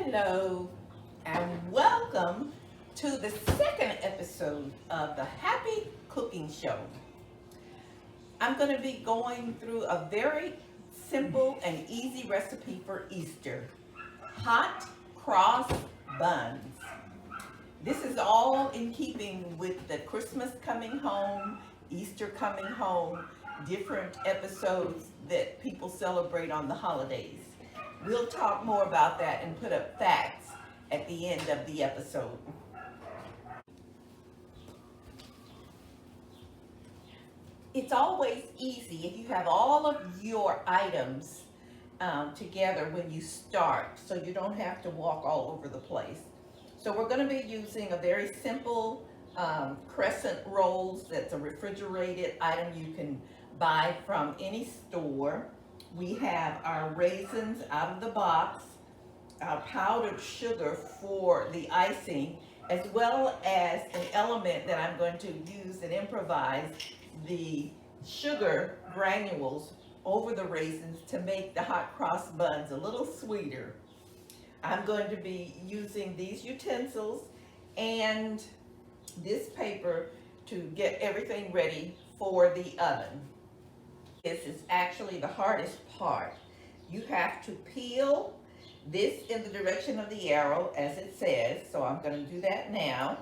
Hello, and welcome to the second episode of the Happy Cooking Show. I'm going to be going through a very simple and easy recipe for Easter: hot cross buns. This is all in keeping with the Christmas coming home, Easter coming home, different episodes that people celebrate on the holidays. We'll talk more about that and put up facts at the end of the episode. It's always easy if you have all of your items together when you start, so you don't have to walk all over the place. So we're going to be using a very simple crescent rolls. That's a refrigerated item you can buy from any store. We have our raisins out of the box, our powdered sugar for the icing, as well as an element that I'm going to use and improvise, the sugar granules over the raisins to make the hot cross buns a little sweeter. I'm going to be using these utensils and this paper to get everything ready for the oven. This is actually the hardest part. You have to peel this in the direction of the arrow as it says, so I'm going to do that now.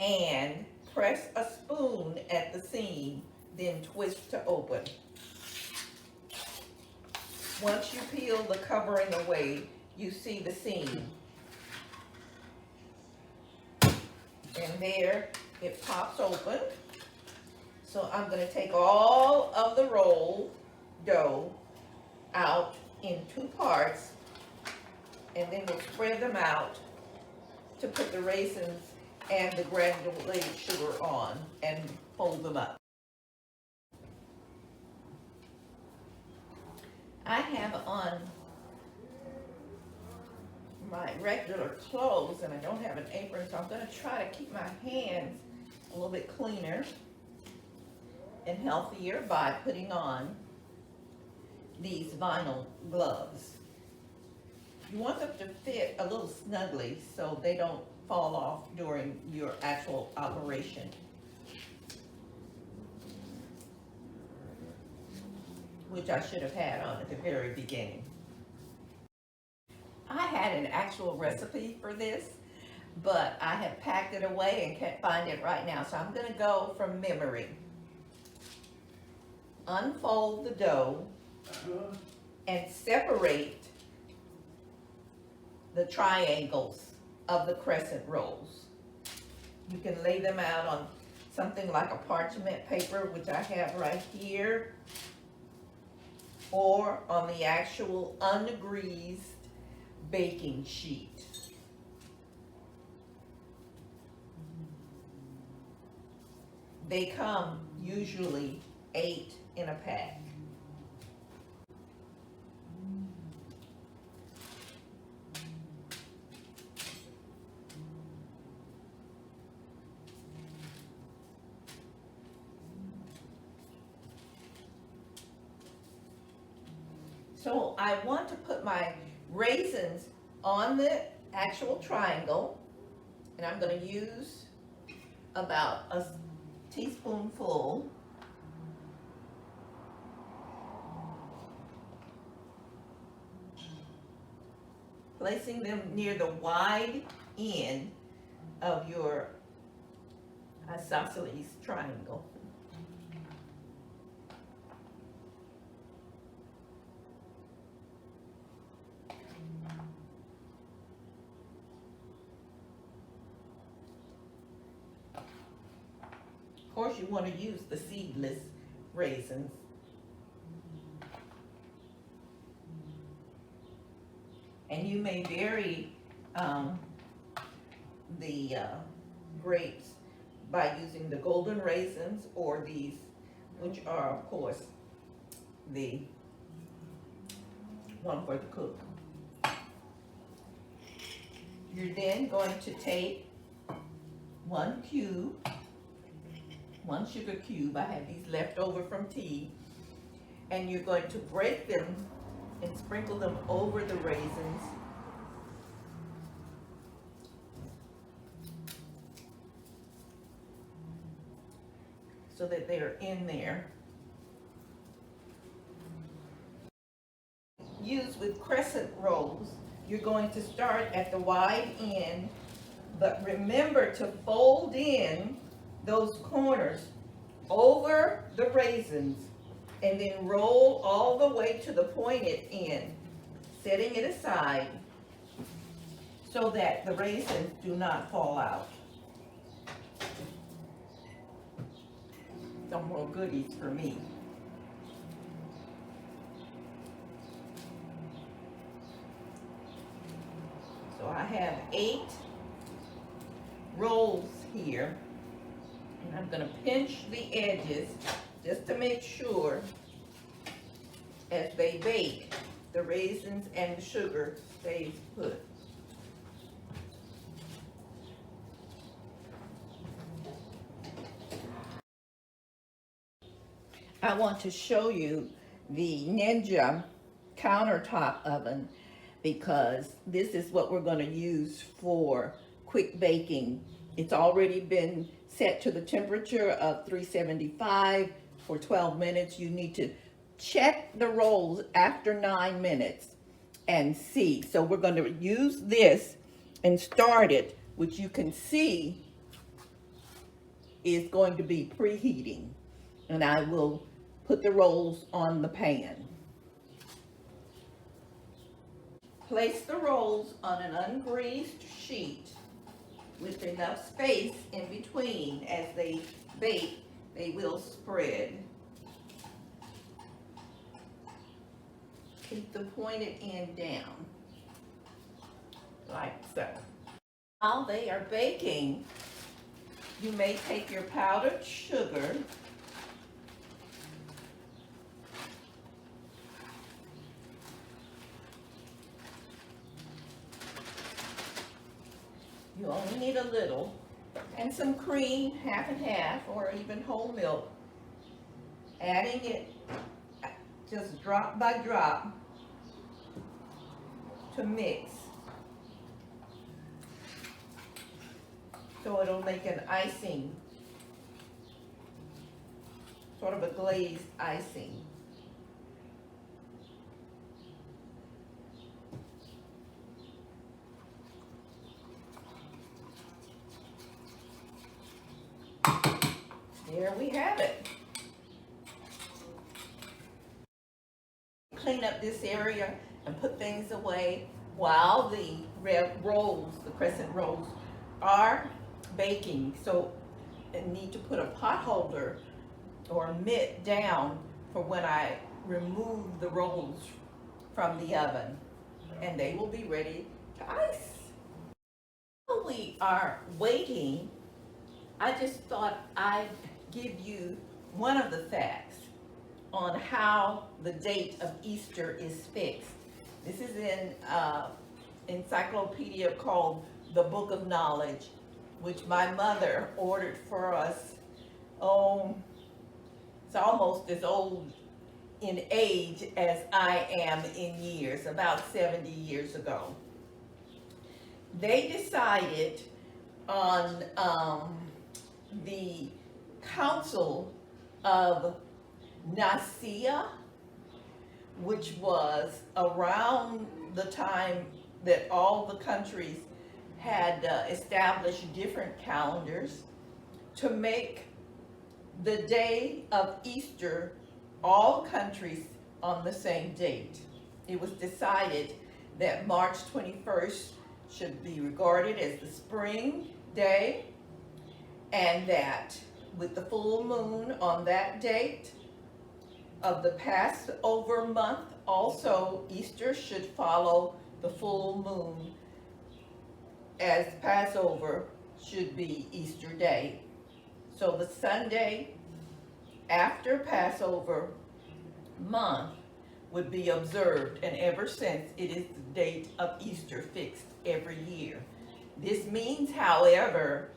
And press a spoon at the seam, then twist to open. Once you peel the covering away, you see the seam. And there it pops open. So I'm going to take all of the roll dough out in two parts, and then we'll spread them out to put the raisins and the granulated sugar on and fold them up. I have on my regular clothes and I don't have an apron, so I'm going to try to keep my hands a little bit cleaner and healthier by putting on these vinyl gloves. You want them to fit a little snugly so they don't fall off during your actual operation. Which I should have had on at the very beginning. I had an actual recipe for this, but I have packed it away and can't find it right now, so I'm going to go from memory. Unfold the dough and separate the triangles of the crescent rolls. You can lay them out on something like a parchment paper, which I have right here, or on the actual ungreased baking sheet. They come usually 8 in a pack. So I want to put my raisins on the actual triangle, and I'm going to use about a teaspoonful. Placing them near the wide end of your isosceles triangle. Of course, you want to use the seedless raisins. And you may vary the grapes by using the golden raisins or these, which are, of course, the one for the cook. You're then going to take one sugar cube. I have these left over from tea. And you're going to break them and sprinkle them over the raisins. So that they're in there. Use with crescent rolls, you're going to start at the wide end, but remember to fold in those corners over the raisins and then roll all the way to the pointed end, setting it aside so that the raisins do not fall out. Some more goodies for me. So I have 8 rolls here, and I'm going to pinch the edges just to make sure as they bake the raisins and the sugar stays put. I want to show you the Ninja countertop oven because this is what we're going to use for quick baking. It's already been set to the temperature of 375 for 12 minutes. You need to check the rolls after 9 minutes and see. So we're going to use this and start it, which you can see is going to be preheating. And I will put the rolls on the pan. Place the rolls on an ungreased sheet with enough space in between. As they bake, they will spread. Keep the pointed end down, like so. While they are baking, you may take your powdered sugar you only need a little, and some cream, half and half, or even whole milk, adding it just drop by drop to mix. So it'll make an icing, sort of a glazed icing. There we have it. Clean up this area and put things away while the rolls, the crescent rolls, are baking. So I need to put a pot holder or a mitt down for when I remove the rolls from the oven, and they will be ready to ice. While we are waiting, I just thought I'd give you one of the facts on how the date of Easter is fixed. This is in encyclopedia called the Book of Knowledge, which my mother ordered for us. Oh, it's almost as old in age as I am in years, about 70 years ago. They decided on the Council of Nicaea, which was around the time that all the countries had established different calendars to make the day of Easter all countries on the same date. It was decided that March 21st should be regarded as the spring day, and that with the full moon on that date of the Passover month, also Easter should follow the full moon, as Passover should be Easter Day. So the Sunday after Passover month would be observed, and ever since it is the date of Easter fixed every year. This means, however,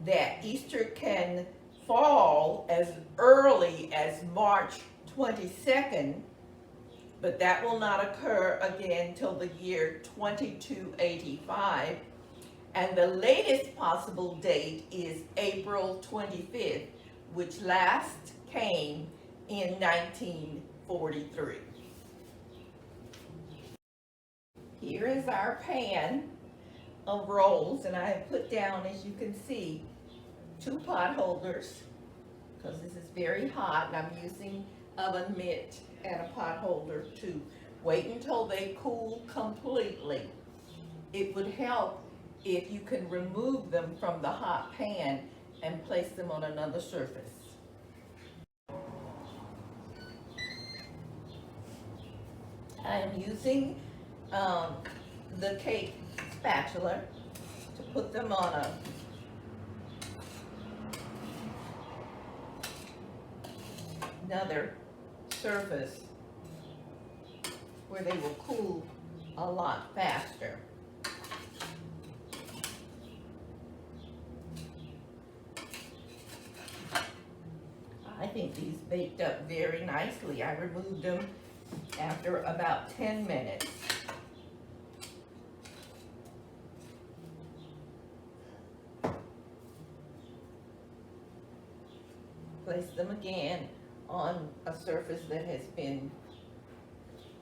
that Easter can fall as early as March 22nd but that will not occur again till the year 2285. And the latest possible date is April 25th, which last came in 1943. Here is our pan of rolls, and I have put down, as you can see, 2 pot holders, because this is very hot, and I'm using oven mitt and a pot holder to wait until they cool completely. It would help if you can remove them from the hot pan and place them on another surface. I am using the cake spatula to put them on another surface where they will cool a lot faster. I think these baked up very nicely. I removed them after about 10 minutes. Place them again on a surface that has been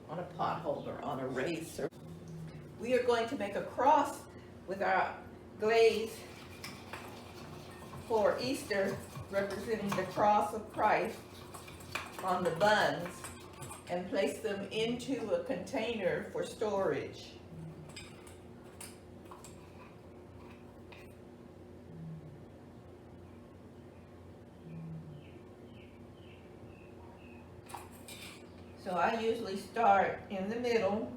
on a pot holder, on a raised surface. We are going to make a cross with our glaze for Easter, representing the cross of Christ on the buns, and place them into a container for storage. So I usually start in the middle.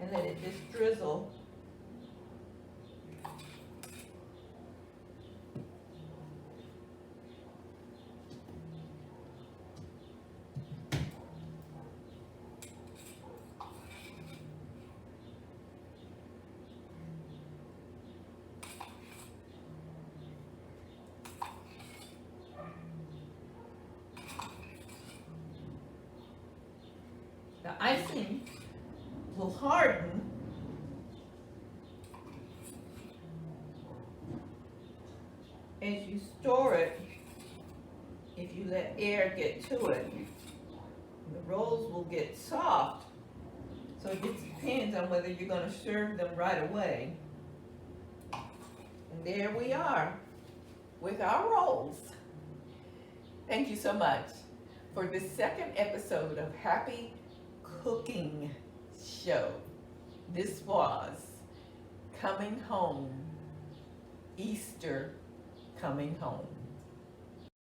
And let it just drizzle. The icing will harden as you store it. If you let air get to it, the rolls will get soft. So it just depends on whether you're going to serve them right away. And there we are with our rolls. Thank you so much for this second episode of Happy Cooking Show. This was Coming Home, Easter Coming Home.